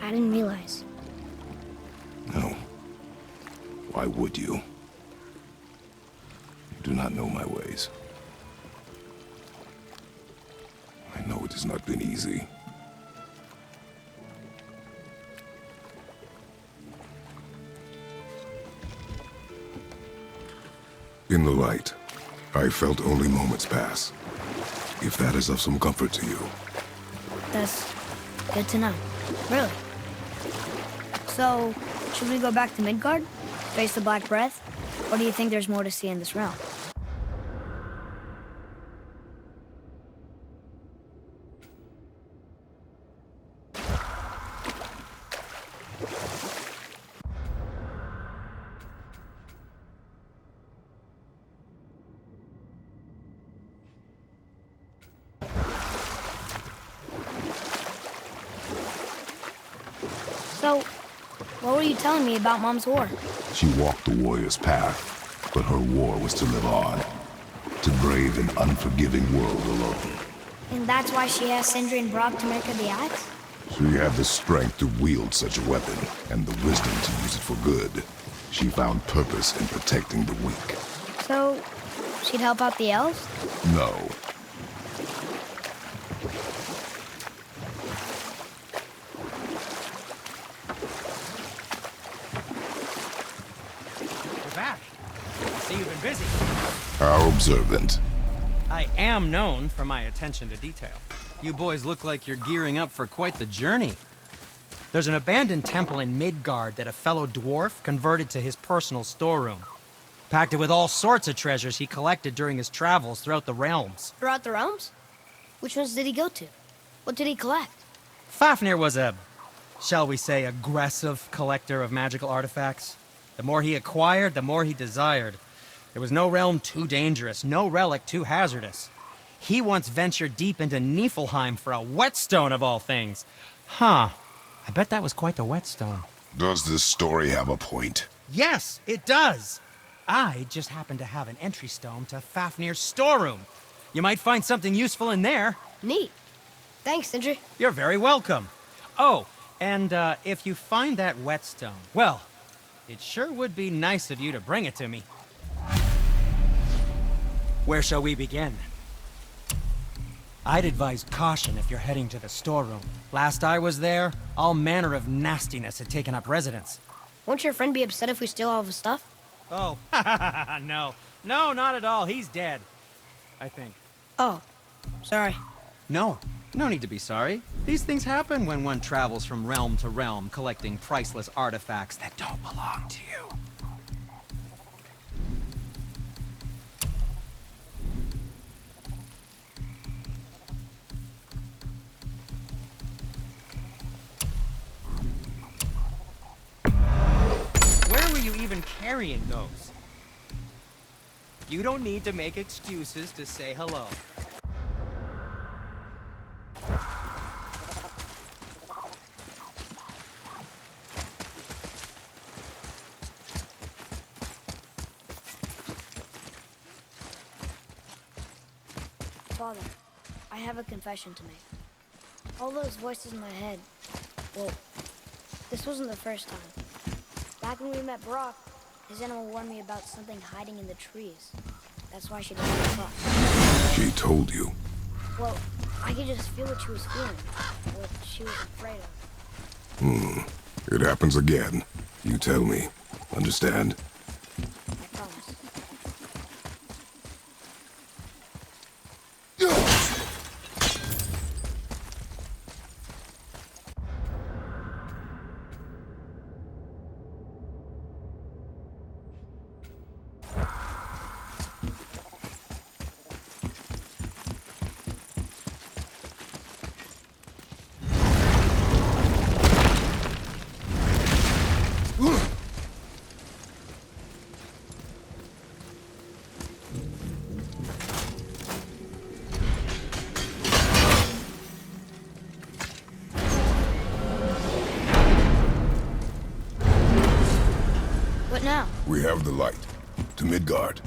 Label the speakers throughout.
Speaker 1: I didn't realize.
Speaker 2: No. Why would you? You do not know my ways. I know it has not been easy. In the light, I felt only moments pass. If that is of some comfort to you.
Speaker 1: That's good to know. Really. So, should we go back to Midgard? Face the Black Breath? Or do you think there's more to see in this realm? So, what were you telling me about Mom's war?
Speaker 2: She walked the warrior's path, but her war was to live on. To brave an unforgiving world alone.
Speaker 1: And that's why she asked Sindri and Brock to make her the axe?
Speaker 2: She had the strength to wield such a weapon, and the wisdom to use it for good. She found purpose in protecting the weak.
Speaker 1: So, she'd help out the elves?
Speaker 2: No.
Speaker 3: You're back. I see you've been busy.
Speaker 2: How observant.
Speaker 3: I am known for my attention to detail. You boys look like you're gearing up for quite the journey. There's an abandoned temple in Midgard that a fellow dwarf converted to his personal storeroom. Packed it with all sorts of treasures he collected during his travels throughout the realms.
Speaker 1: Throughout the realms? Which ones did he go to? What did he collect?
Speaker 3: Fafnir was a, shall we say, aggressive collector of magical artifacts. The more he acquired, the more he desired. There was no realm too dangerous, no relic too hazardous. He once ventured deep into Niflheim for a whetstone of all things. Huh. I bet that was quite the whetstone.
Speaker 2: Does this story have a point?
Speaker 3: Yes, it does. I just happen to have an entry stone to Fafnir's storeroom. You might find something useful in there.
Speaker 1: Neat. Thanks, Sindri.
Speaker 3: You're very welcome. Oh, and if you find that whetstone, well, it sure would be nice of you to bring it to me. Where shall we begin? I'd advise caution if you're heading to the storeroom. Last I was there, all manner of nastiness had taken up residence.
Speaker 1: Won't your friend be upset if we steal all of his stuff?
Speaker 3: Oh, no. No, not at all. He's dead. I think.
Speaker 1: Oh, sorry.
Speaker 3: No need to be sorry. These things happen when one travels from realm to realm, collecting priceless artifacts that don't belong to you. Where were you even carrying those? You don't need to make excuses to say hello.
Speaker 1: Father, I have a confession to make. All those voices in my head, well, this wasn't the first time. Back when we met Brock, his animal warned me about something hiding in the trees. That's why she didn't talk.
Speaker 2: She told you.
Speaker 1: Well, I could just feel what she was feeling, what she was afraid of.
Speaker 2: It happens again. You tell me. Understand?
Speaker 1: I promise. What now?
Speaker 2: We have the light. To Midgard.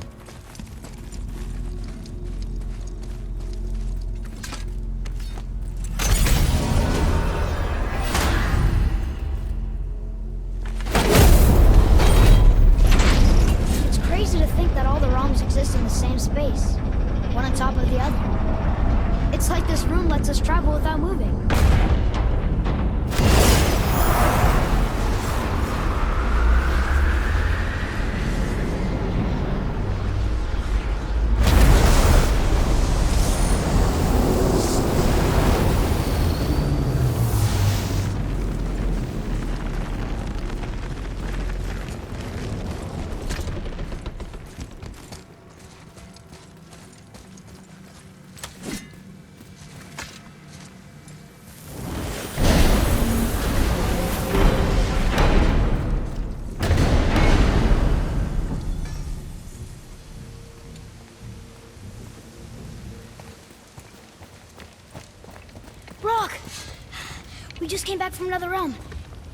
Speaker 1: came back from another realm.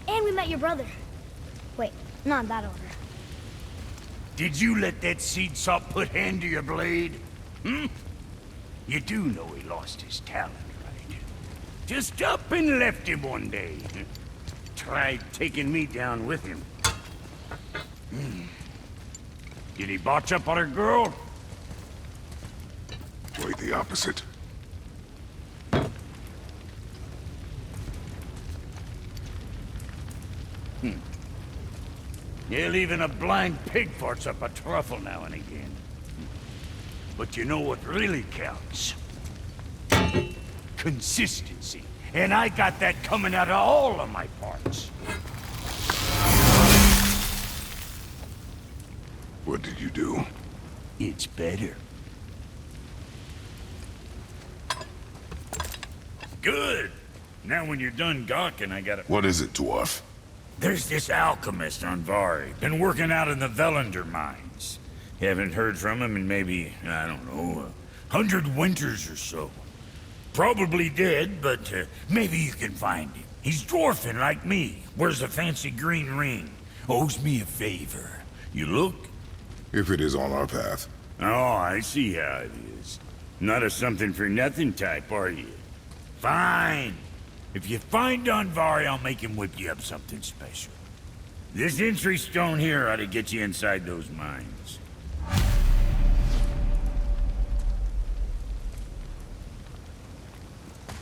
Speaker 1: And we met your brother. Wait, not in that order.
Speaker 4: Did you let that seed sop put hand to your blade? Hmm? You do know he lost his talent, right? Just up and left him one day. Tried taking me down with him. Did he botch up on her girl?
Speaker 2: Quite the opposite.
Speaker 4: Yeah, even a blind pig farts up a truffle now and again. But you know what really counts? Consistency. And I got that coming out of all of my parts.
Speaker 2: What did you do?
Speaker 4: It's better. Good. Now when you're done gawking, I gotta...
Speaker 2: What is it, dwarf?
Speaker 4: There's this alchemist on Vari. Been working out in the Velander mines. Haven't heard from him in maybe, I don't know, 100 winters or so. Probably dead, but maybe you can find him. He's dwarfing like me. Wears a fancy green ring. Owes me a favor. You look?
Speaker 2: If it is on our path.
Speaker 4: Oh, I see how it is. Not a something-for-nothing type, are you? Fine. If you find Donvari, I'll make him whip you up something special. This entry stone here ought to get you inside those mines.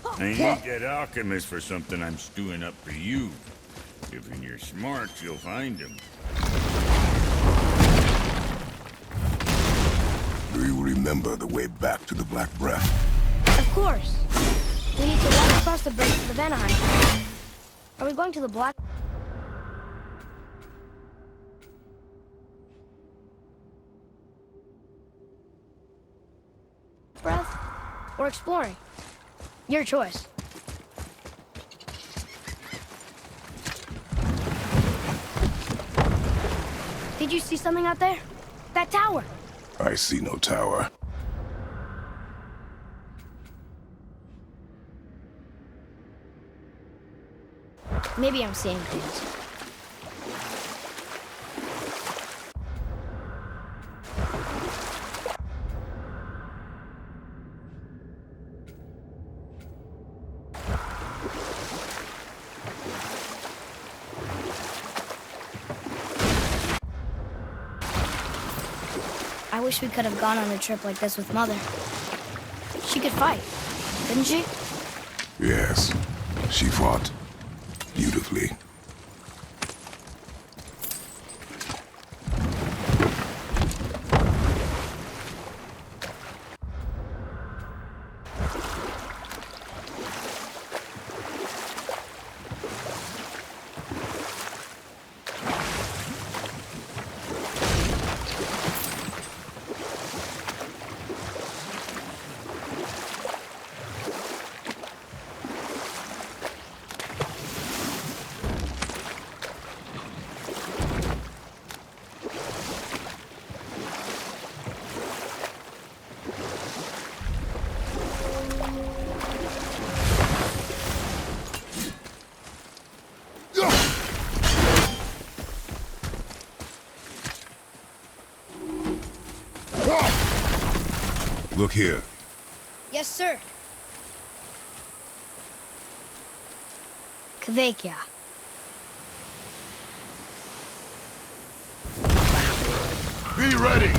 Speaker 4: I need that alchemist for something I'm stewing up for you. If you're smart, you'll find him.
Speaker 2: Do you remember the way back to the Black Breath?
Speaker 1: Of course. We need to walk across the bridge to the Vanaheim. Are we going to the Black... Breath? Or exploring? Your choice. Did you see something out there? That tower!
Speaker 2: I see no tower.
Speaker 1: Maybe I'm seeing things. I wish we could have gone on a trip like this with Mother. She could fight, couldn't she?
Speaker 2: Yes, she fought beautifully. Look here.
Speaker 1: Yes, sir. Kvekia.
Speaker 2: Be ready!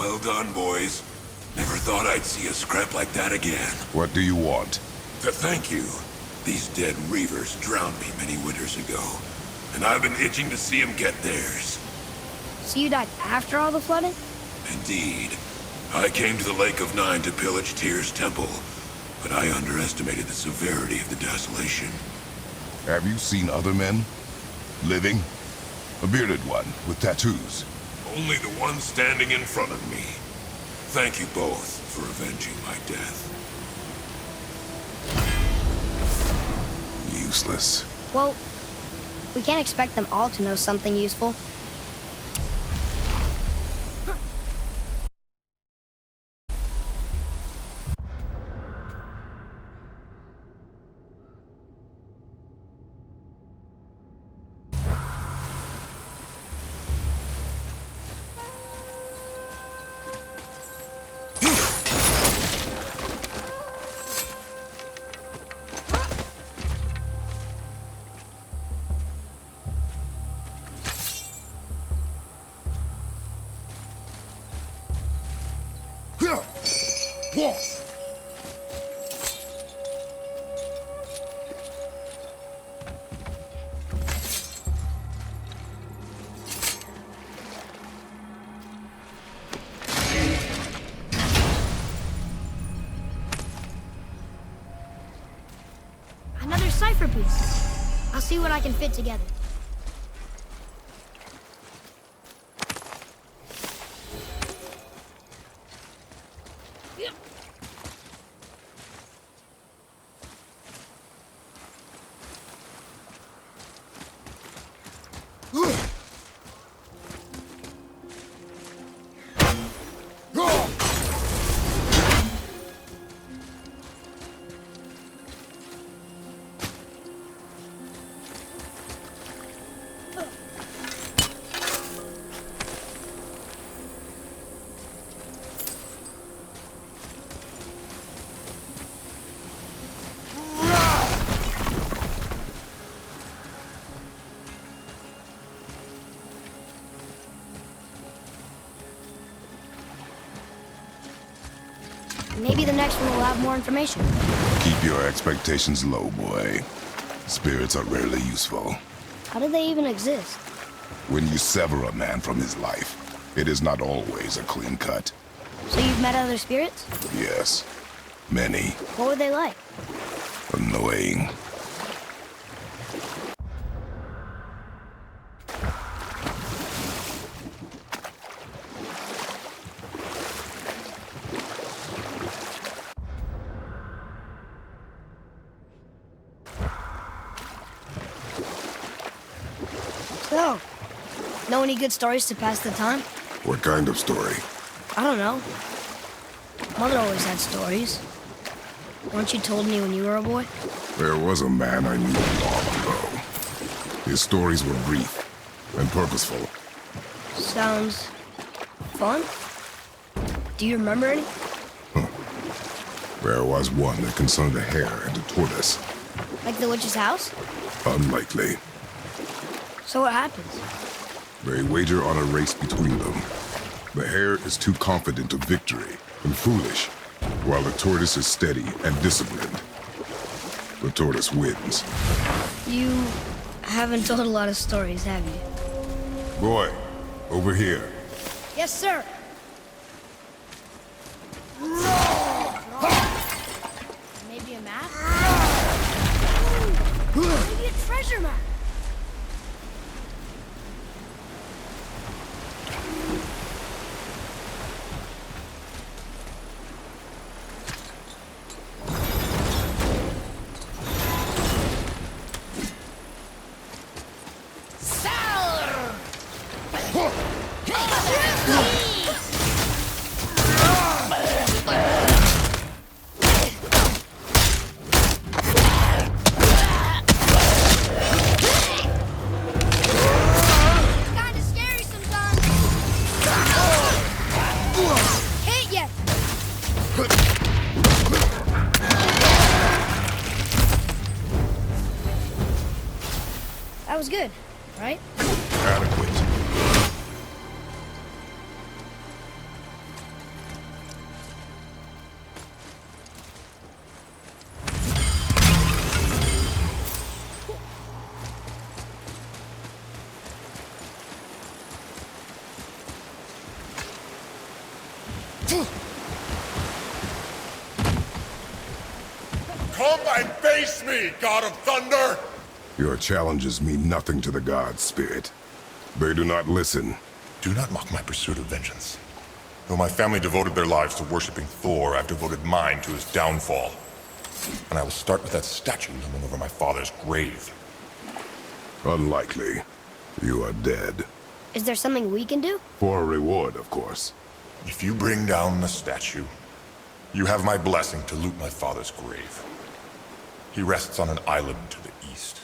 Speaker 2: Well done, boys. Never thought I'd see a scrap like that again. What do you want? To thank you. These dead reavers drowned me many winters ago, and I've been itching to see them get theirs.
Speaker 1: So you died after all the flooding?
Speaker 2: Indeed. I came to the Lake of Nine to pillage Tyr's temple, but I underestimated the severity of the desolation. Have you seen other men? Living? A bearded one with tattoos? Only the one standing in front of me. Thank you both for avenging my death. Useless.
Speaker 1: Well, we can't expect them all to know something useful. Another cipher piece. I'll see what I can fit together. Maybe the next one will have more information.
Speaker 2: Keep your expectations low, boy. Spirits are rarely useful.
Speaker 1: How do they even exist?
Speaker 2: When you sever a man from his life, it is not always a clean cut.
Speaker 1: So you've met other spirits?
Speaker 2: Yes, many.
Speaker 1: What were they like?
Speaker 2: Annoying.
Speaker 1: So, know any good stories to pass the time?
Speaker 2: What kind of story?
Speaker 1: I don't know. Mother always had stories. Weren't you told me when you were a boy?
Speaker 2: There was a man I knew long ago. His stories were brief and purposeful.
Speaker 1: Sounds fun. Do you remember any?
Speaker 2: There was one that concerned a hare and a tortoise.
Speaker 1: Like the witch's house?
Speaker 2: Unlikely.
Speaker 1: So what happens?
Speaker 2: They wager on a race between them. The hare is too confident of victory and foolish, while the tortoise is steady and disciplined. The tortoise wins.
Speaker 1: You haven't told a lot of stories, have you?
Speaker 2: Boy, over here.
Speaker 1: Yes, sir. Maybe a map? Maybe a treasure map. That was good, right?
Speaker 2: Adequate. Come and face me, God of Thunder! Your challenges mean nothing to the gods, Spirit. They do not listen.
Speaker 5: Do not mock my pursuit of vengeance. Though my family devoted their lives to worshipping Thor, I've devoted mine to his downfall. And I will start with that statue looming over my father's grave.
Speaker 2: Unlikely. You are dead.
Speaker 1: Is there something we can do?
Speaker 2: For a reward, of course.
Speaker 5: If you bring down the statue, you have my blessing to loot my father's grave. He rests on an island to the east.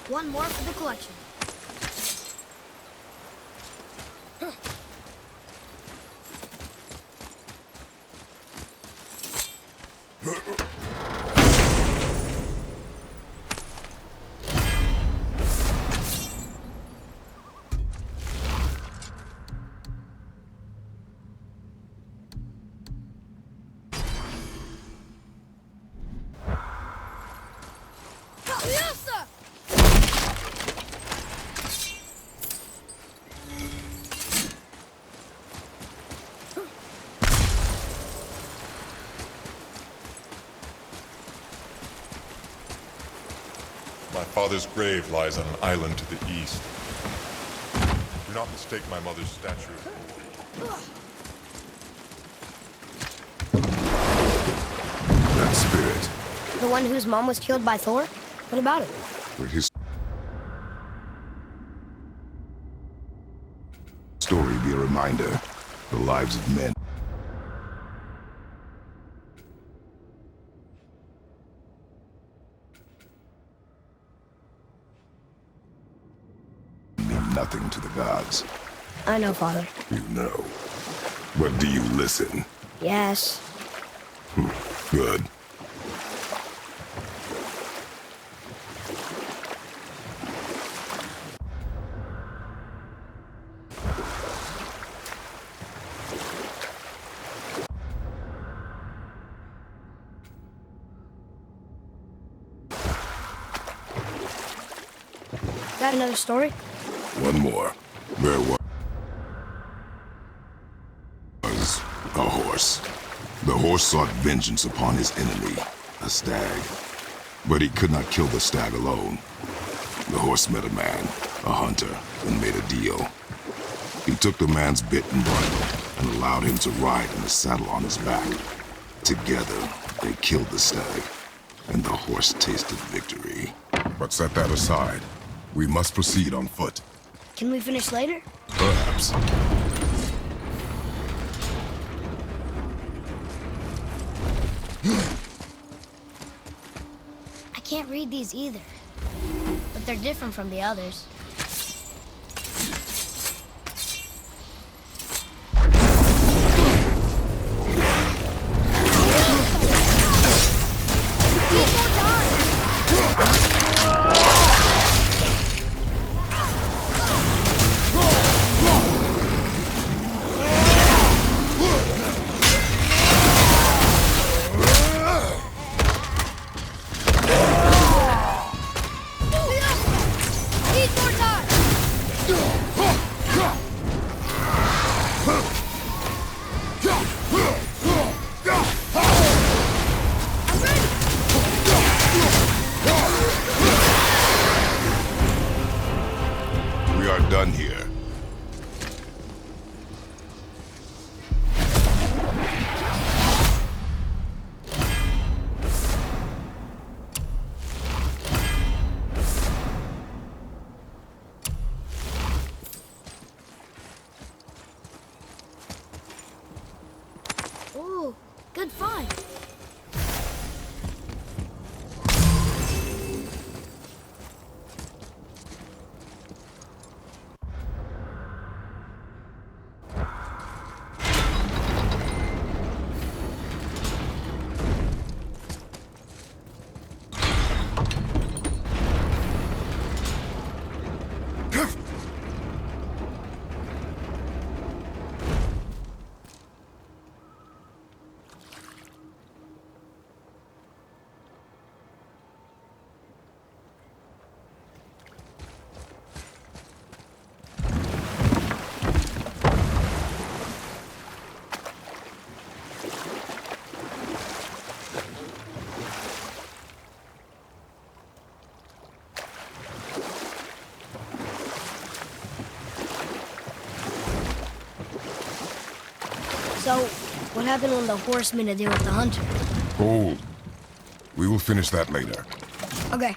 Speaker 1: One more for the collection.
Speaker 5: My father's grave lies on an island to the east. Do not mistake my mother's statue of Thor.
Speaker 2: That spirit.
Speaker 1: The one whose mom was killed by Thor? What about it?
Speaker 2: Let his story be a reminder. The lives of men mean nothing to the gods.
Speaker 1: I know, Father.
Speaker 2: You know. But do you listen?
Speaker 1: Yes.
Speaker 2: Good.
Speaker 1: Got another story?
Speaker 2: One more. There was a horse. The horse sought vengeance upon his enemy, a stag. But he could not kill the stag alone. The horse met a man, a hunter, and made a deal. He took the man's bit and bridle and allowed him to ride in the saddle on his back. Together, they killed the stag, and the horse tasted victory. But set that aside. We must proceed on foot.
Speaker 1: Can we finish later?
Speaker 2: Perhaps.
Speaker 1: I can't read these either. But they're different from the others. Need more Good find. So, what happened when the horse made a deal with the hunter?
Speaker 2: Hold. We will finish that later.
Speaker 1: Okay.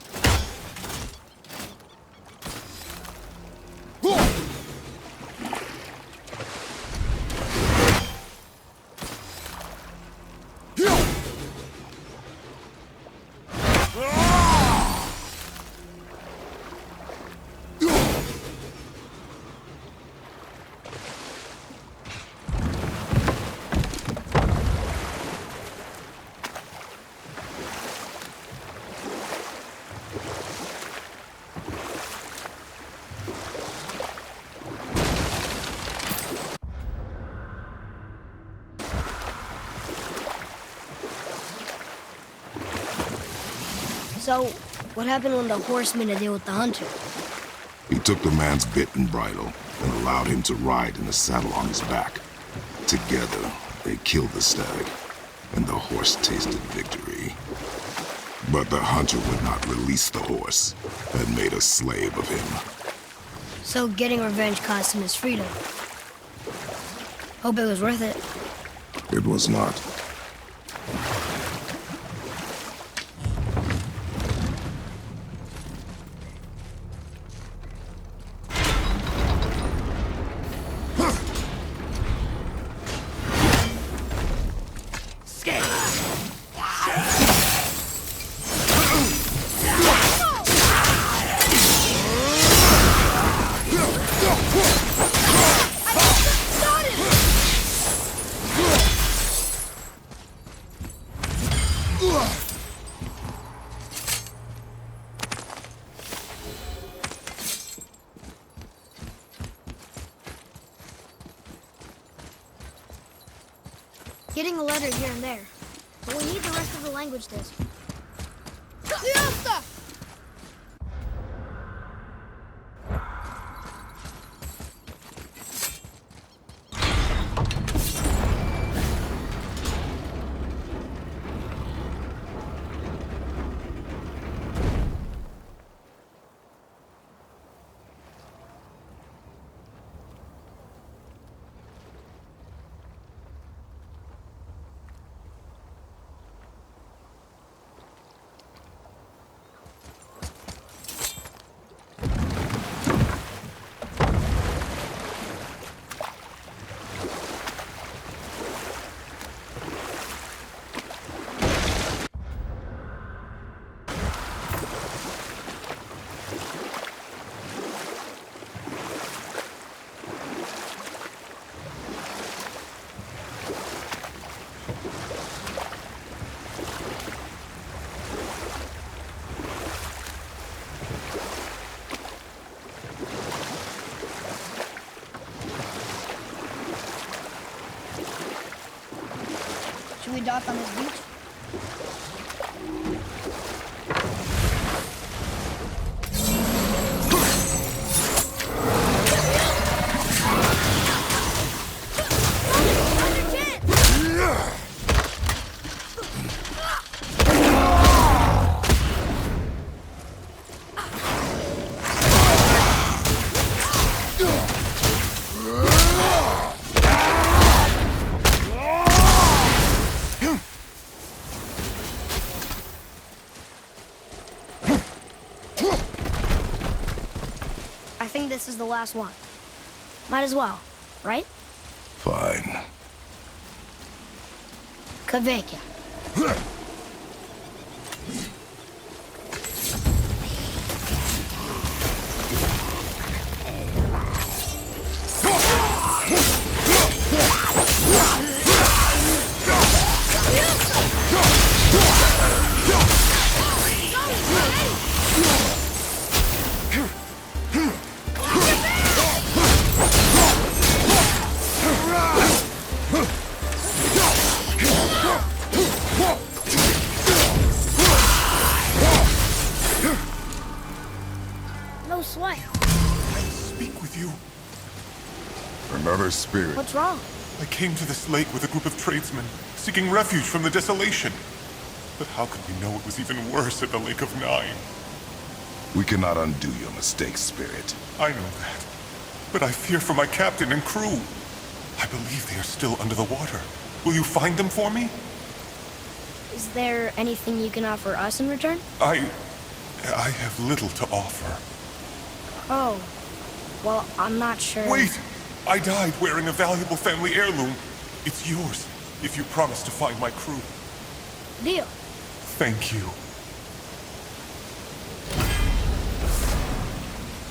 Speaker 1: So, what happened when the horse made a deal with the hunter?
Speaker 2: He took the man's bit and bridle and allowed him to ride in the saddle on his back. Together, they killed the stag, and the horse tasted victory. But the hunter would not release the horse and made a slave of him.
Speaker 1: So, getting revenge cost him his freedom. Hope it was worth it.
Speaker 2: It was not.
Speaker 1: Getting a letter here and there. But we need the rest of the language disc. Should we dock on this beach? I think this is the last one. Might as well, right?
Speaker 2: Fine.
Speaker 1: Kaveka. No sweat.
Speaker 5: Speak with you.
Speaker 2: Another spirit.
Speaker 1: What's wrong?
Speaker 5: I came to this lake with a group of tradesmen, seeking refuge from the desolation. But how could we know it was even worse at the Lake of Nine?
Speaker 2: We cannot undo your mistakes, Spirit.
Speaker 5: I know that. But I fear for my captain and crew. I believe they are still under the water. Will you find them for me?
Speaker 1: Is there anything you can offer us in return?
Speaker 5: I have little to offer.
Speaker 1: Oh. Well, I'm not sure.
Speaker 5: Wait! I died wearing a valuable family heirloom. It's yours, if you promise to find my crew.
Speaker 1: Deal.
Speaker 5: Thank you.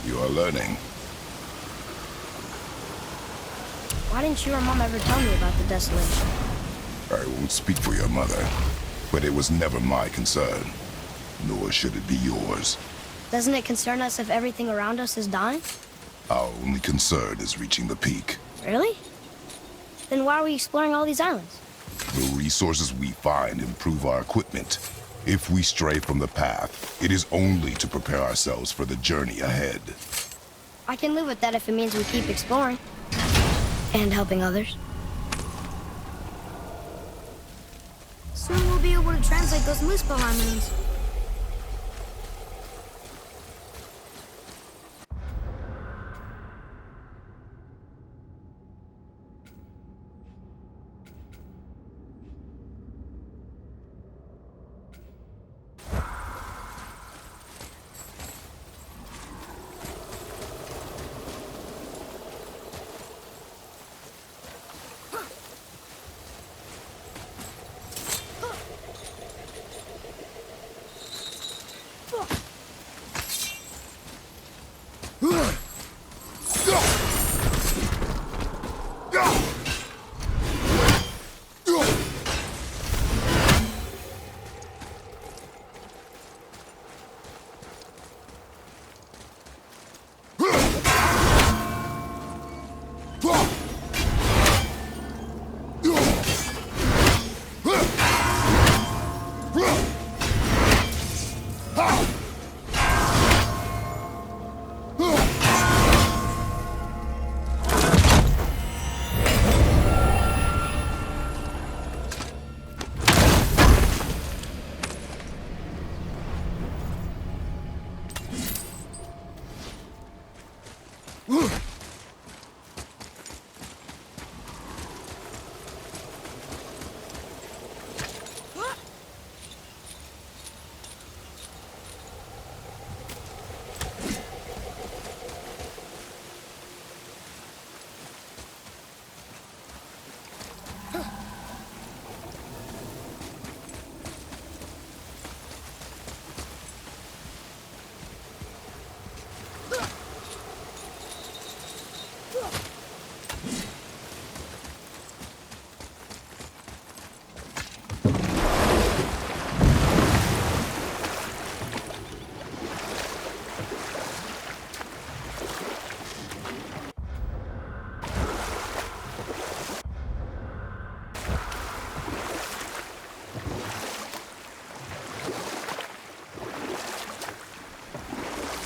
Speaker 2: You are learning.
Speaker 1: Why didn't you or Mom ever tell me about the desolation?
Speaker 2: I won't speak for your mother, but it was never my concern. Nor should it be yours.
Speaker 1: Doesn't it concern us if everything around us is dying?
Speaker 2: Our only concern is reaching the peak.
Speaker 1: Really? Then why are we exploring all these islands?
Speaker 2: The resources we find improve our equipment. If we stray from the path, it is only to prepare ourselves for the journey ahead.
Speaker 1: I can live with that if it means we keep exploring. And helping others. Soon we'll be able to translate those Muspelheim runes.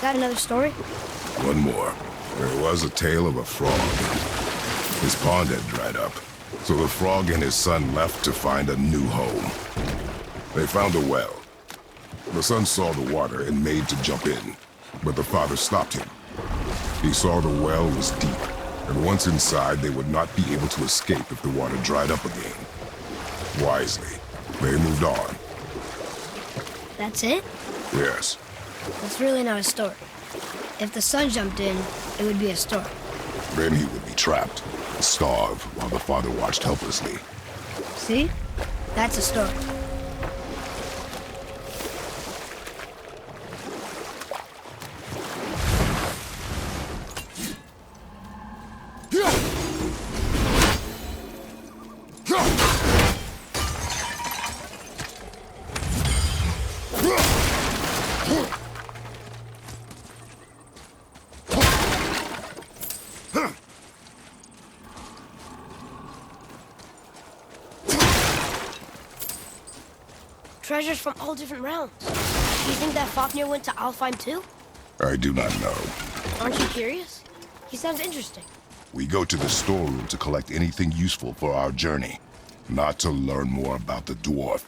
Speaker 1: Got another story?
Speaker 2: One more. There was a tale of a frog. His pond had dried up, so the frog and his son left to find a new home. They found a well. The son saw the water and made to jump in, but the father stopped him. He saw the well was deep, and once inside they would not be able to escape if the water dried up again. Wisely, they moved on.
Speaker 1: That's it?
Speaker 2: Yes.
Speaker 1: That's really not a story. If the son jumped in, it would be a story.
Speaker 2: Then he would be trapped, and starve, while the father watched helplessly.
Speaker 1: See? That's a start. Treasures from all different realms. Do you think that Fafnir went to Alfheim too?
Speaker 2: I do not know.
Speaker 1: Aren't you curious? He sounds interesting.
Speaker 2: We go to the storeroom to collect anything useful for our journey, not to learn more about the dwarf.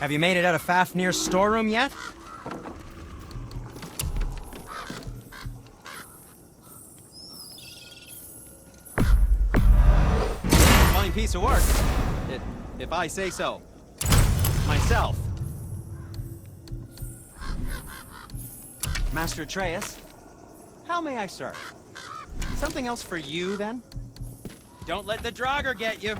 Speaker 3: Have you made it out of Fafnir's storeroom yet?
Speaker 6: Fine piece of work, if I say so. Myself. Master Atreus, how may I serve? Something else for you, then? Don't let the Draugr get you.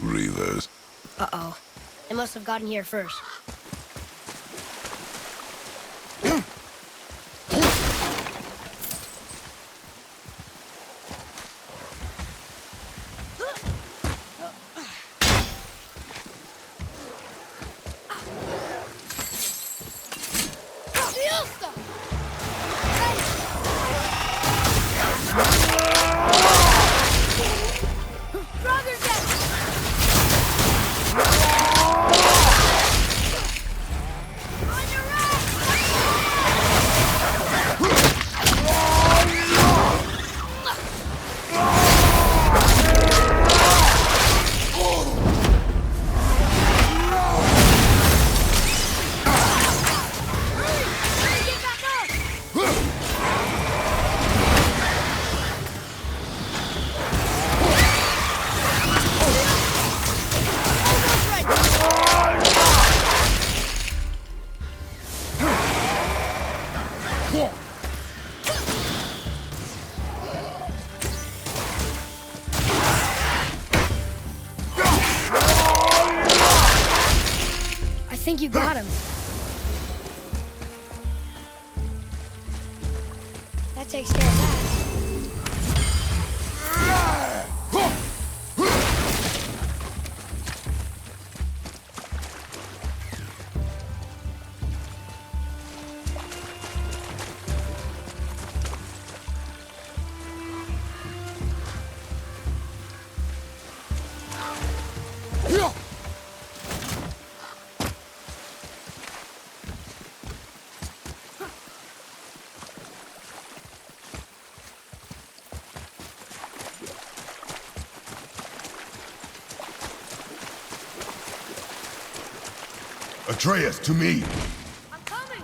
Speaker 2: Reavers.
Speaker 1: Uh-oh. They must have gotten here first. I think you got him. That takes care of that.
Speaker 2: Atreus, to me!
Speaker 1: I'm coming!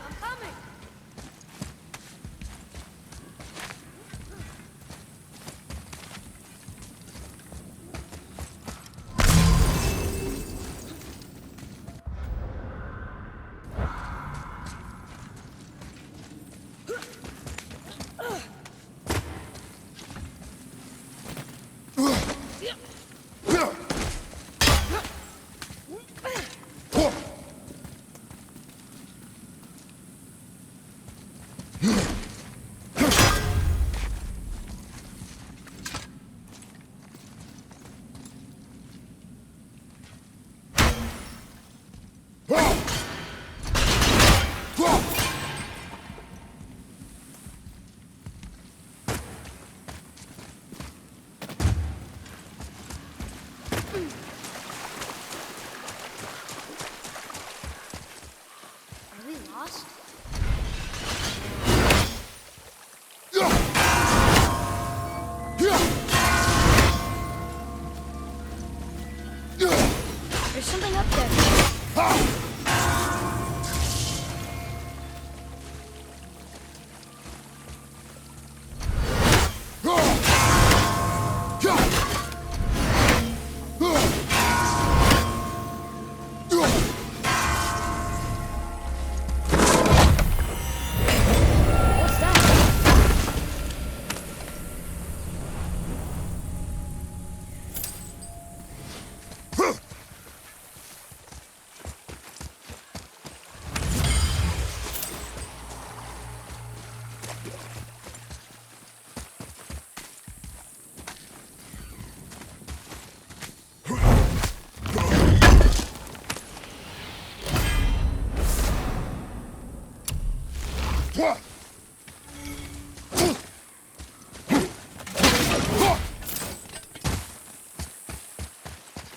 Speaker 1: There's something up there. What's that?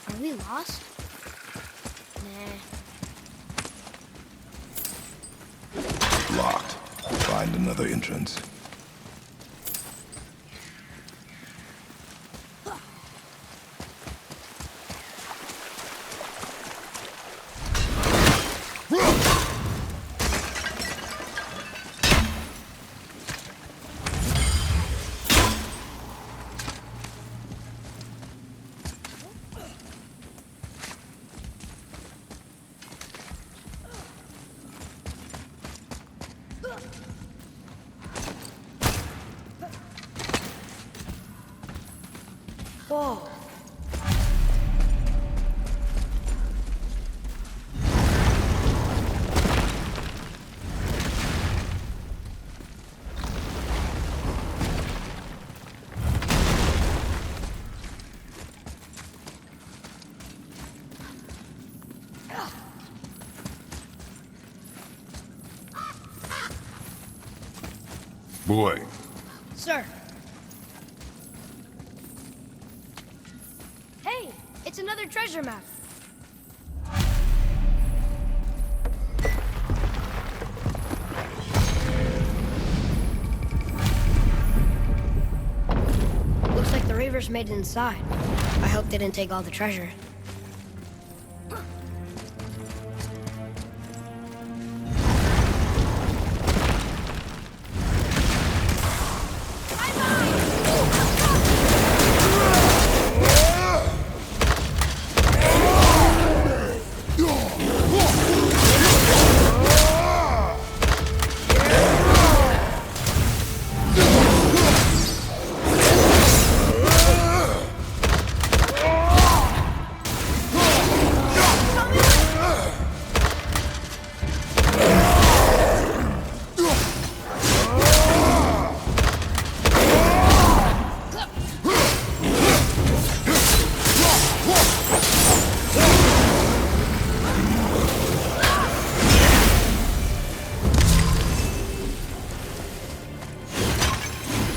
Speaker 1: Are we lost? Nah.
Speaker 2: Locked. Find another entrance.
Speaker 1: Whoa.
Speaker 2: Boy,
Speaker 1: Sir. Hey, it's another treasure map. Looks like the Reavers made it inside. I hope they didn't take all the treasure.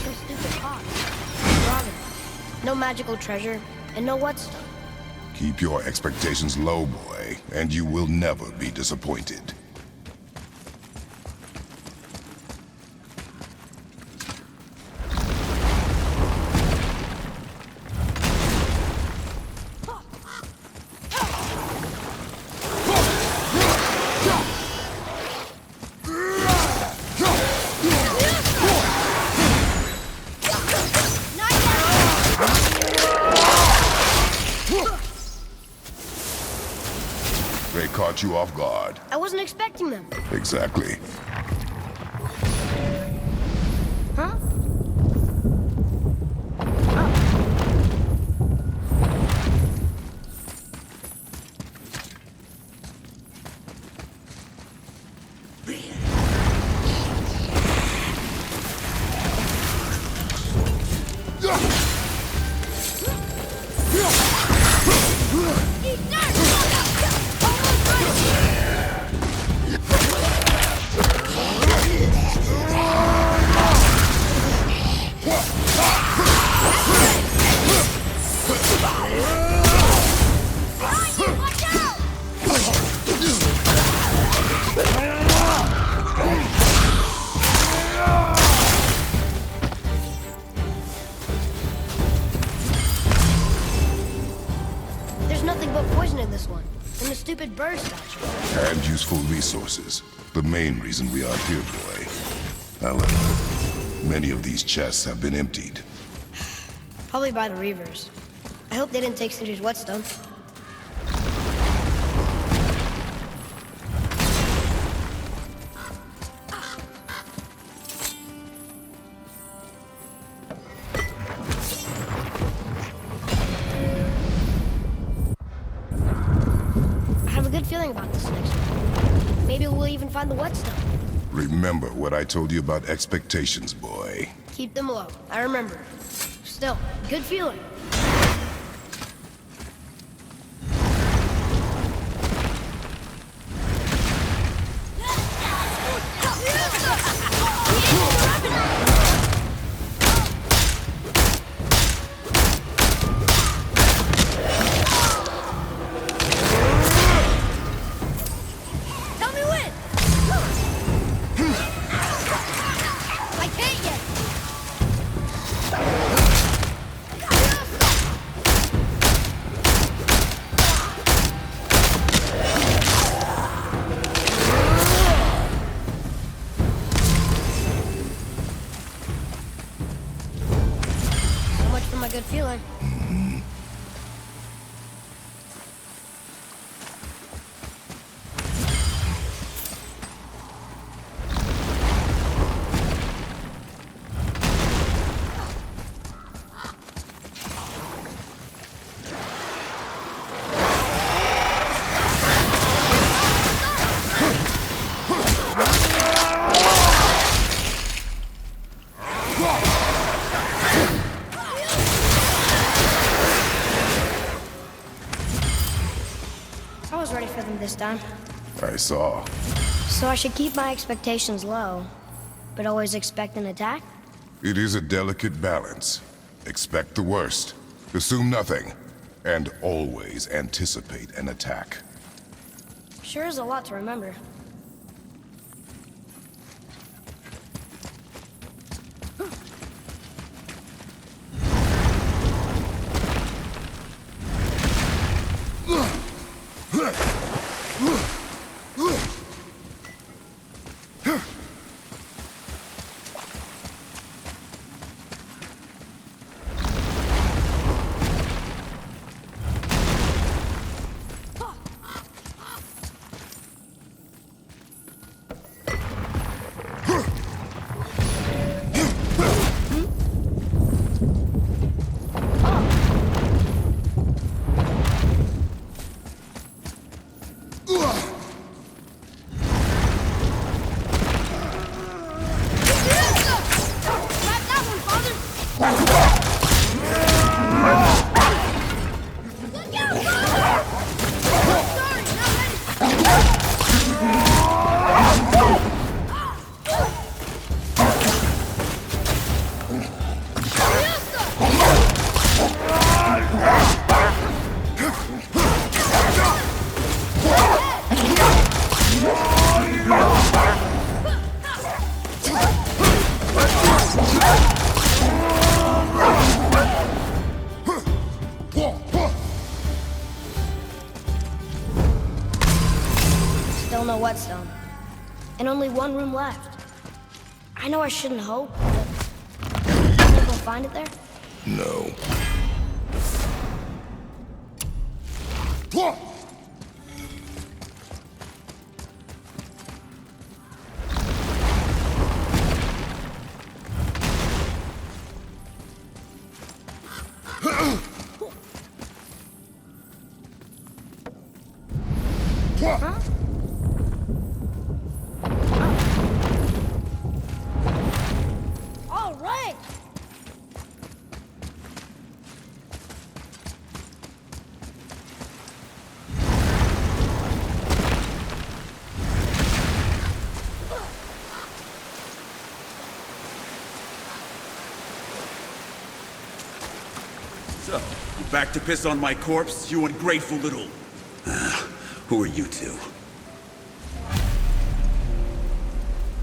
Speaker 1: Some stupid cops. Robin. No magical treasure, and no whetstone.
Speaker 2: keep your expectations low, boy, and you will never be disappointed. They caught you off guard.
Speaker 1: I wasn't expecting them.
Speaker 2: Exactly.
Speaker 1: Huh? good bird statue.
Speaker 2: And useful resources. The main reason we are here, boy. However, many of these chests have been emptied.
Speaker 1: Probably by the Reavers. I hope they didn't take City's whetstone. I have a good feeling about this next one. Maybe we'll even find the whetstone.
Speaker 2: Remember what I told you about expectations, boy.
Speaker 1: Keep them low. I remember. Still, good feeling. Tell me when! I can't yet! So much for my good feeling. I was ready for them this time.
Speaker 2: I saw.
Speaker 1: So I should keep my expectations low, but always expect an attack?
Speaker 2: It is a delicate balance. Expect the worst, assume nothing, and always anticipate an attack.
Speaker 1: Sure is a lot to remember. Still no whetstone. And only one room left. I know I shouldn't hope, but think we'll find it there?
Speaker 2: No.
Speaker 1: Huh? All right!
Speaker 7: So, you back to piss on my corpse, you ungrateful little... who are you two?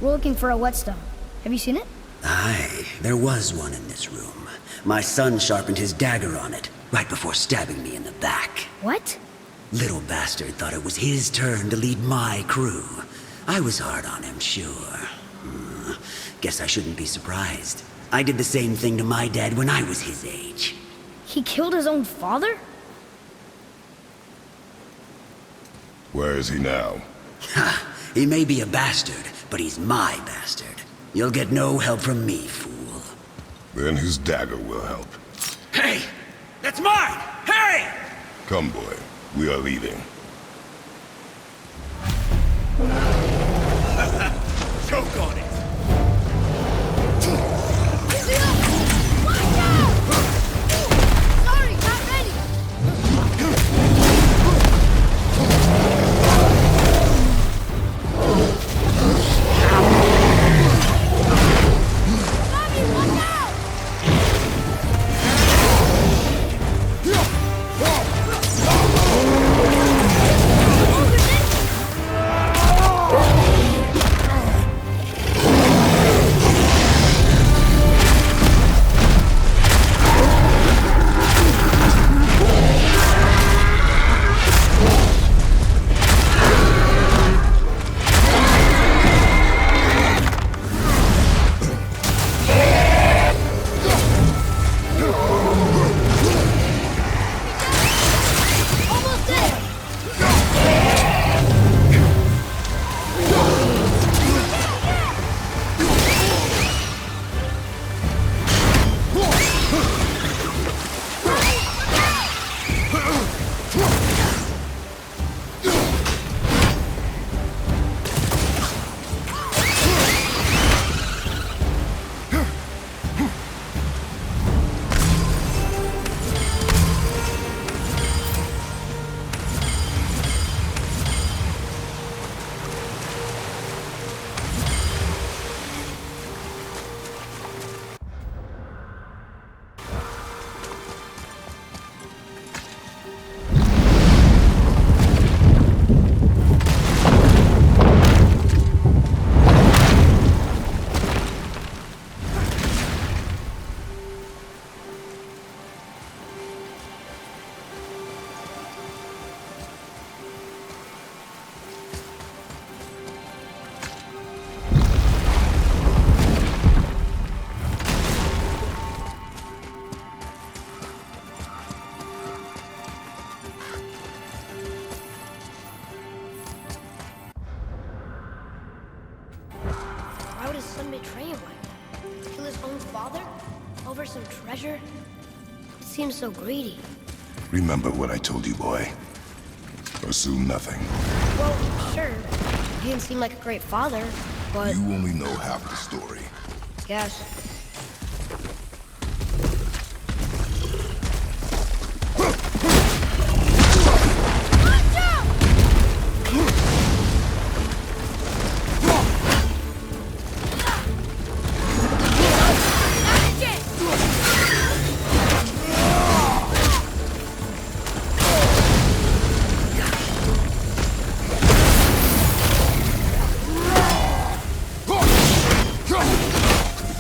Speaker 1: We're looking for a whetstone. Have you seen it?
Speaker 8: Aye, there was one in this room. My son sharpened his dagger on it, right before stabbing me in the back.
Speaker 1: What?
Speaker 8: Little bastard thought it was his turn to lead my crew. I was hard on him, sure. Guess I shouldn't be surprised. I did the same thing to my dad when I was his age.
Speaker 1: He killed his own father?
Speaker 2: Where is he now?
Speaker 8: Ha! He may be a bastard, but he's my bastard. You'll get no help from me, fool.
Speaker 2: Then his dagger will help.
Speaker 4: Hey! That's mine! Hey!
Speaker 2: Come, boy. We are leaving.
Speaker 7: Choke on it!
Speaker 1: Watch out! Sorry, not ready. Bobby, watch out! Almost there! Why would his son betray him like that? Kill his own father? Over some treasure? It seems so greedy.
Speaker 2: Remember what I told you, boy. Assume nothing.
Speaker 1: Well, sure. He didn't seem like a great father, but...
Speaker 2: You only know half the story.
Speaker 1: Guess. Watch out!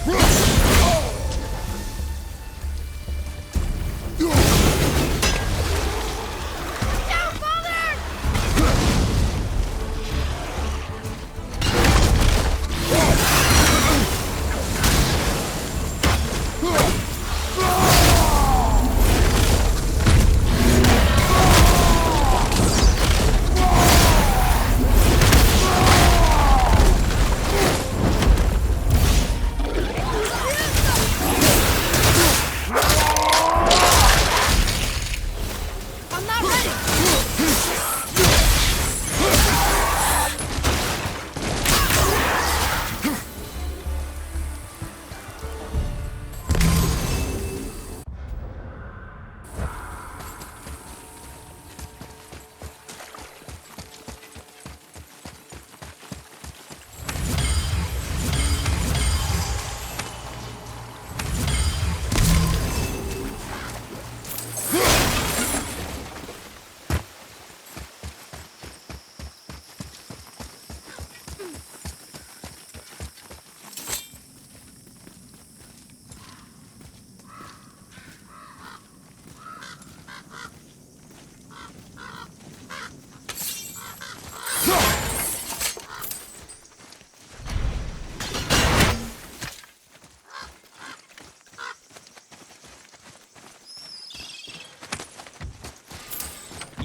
Speaker 2: Run!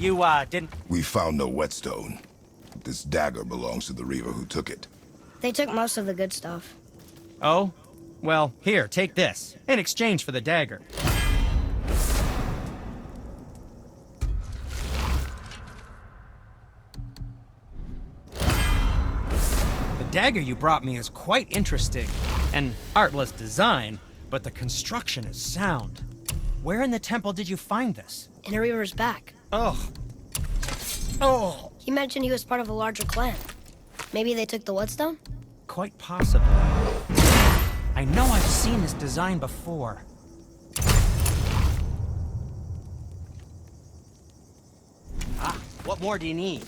Speaker 3: You, didn't...
Speaker 2: We found no whetstone. This dagger belongs to the Reaver who took it.
Speaker 1: They took most of the good stuff.
Speaker 3: Oh? Well, here, take this, in exchange for the dagger. The dagger you brought me is quite interesting. An artless design, but the construction is sound. Where in the temple did you find this?
Speaker 1: In a Reaver's back.
Speaker 3: Oh. Oh.
Speaker 1: He mentioned he was part of a larger clan. Maybe they took the whetstone?
Speaker 3: Quite possibly. I know I've seen this design before. Ah, what more do you need?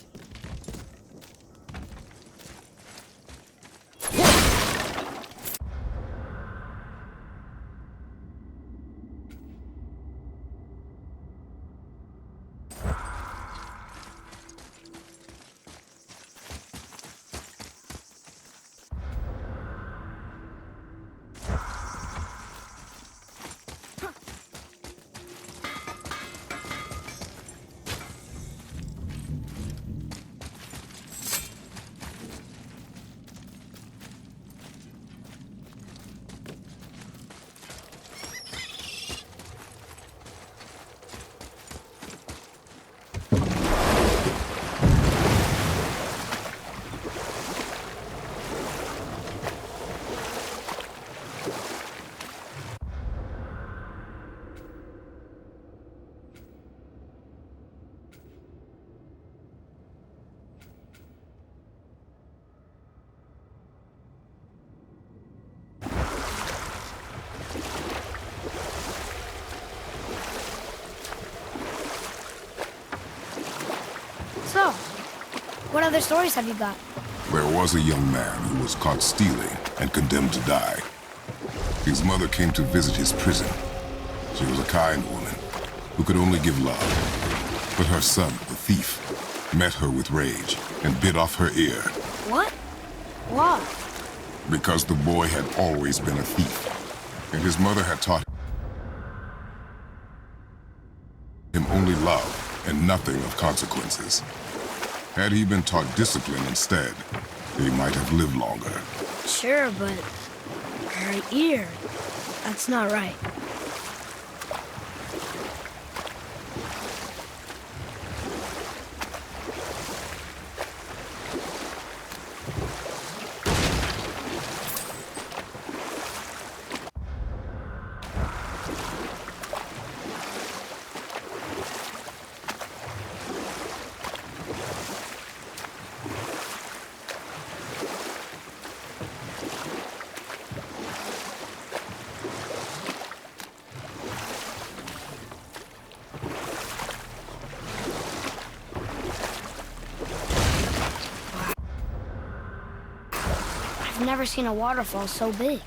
Speaker 1: So, what other stories have you got?
Speaker 2: There was a young man who was caught stealing and condemned to die. His mother came to visit his prison. She was a kind woman who could only give love. But her son, the thief, met her with rage and bit off her ear.
Speaker 1: What? Why?
Speaker 2: Because the boy had always been a thief, and his mother had taught him only love and nothing of consequences. Had he been taught discipline instead, he might have lived longer.
Speaker 1: Sure, but her ear, that's not right. I've never seen a waterfall so big.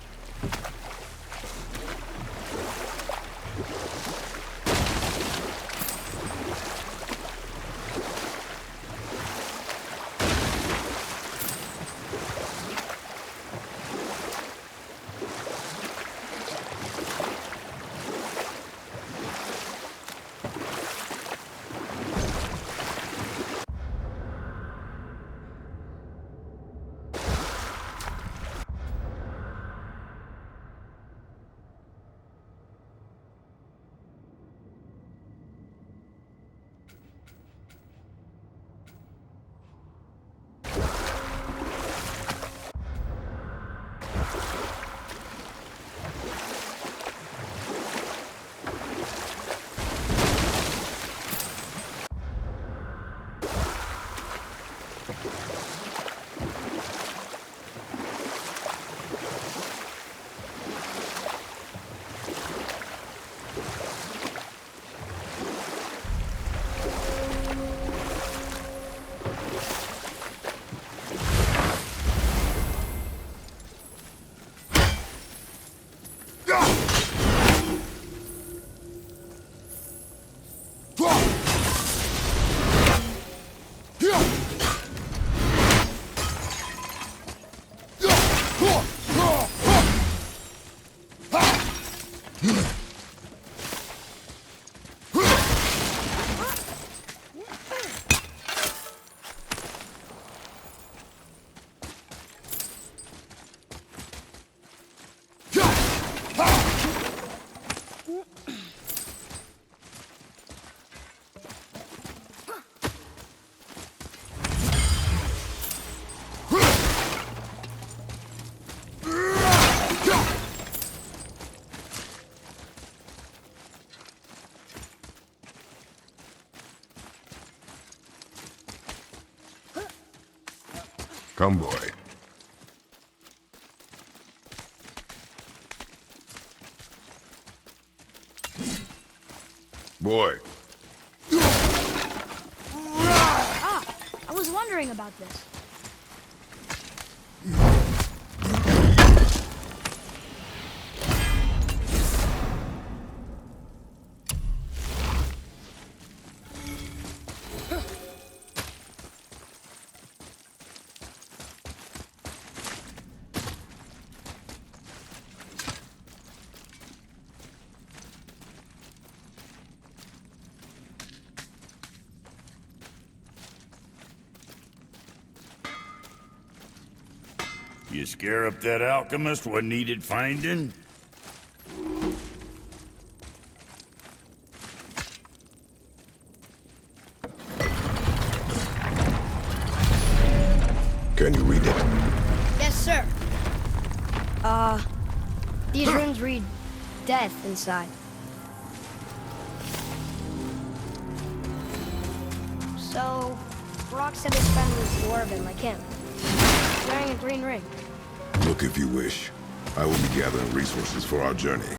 Speaker 2: Come, boy. Boy.
Speaker 1: Ah, I was wondering about this.
Speaker 4: You scare up that alchemist what needed finding?
Speaker 2: Can you read it?
Speaker 1: Yes, sir. These runes read death inside. So, Brock said his friend was dwarven like him, wearing a green ring.
Speaker 2: Look if you wish. I will be gathering resources for our journey.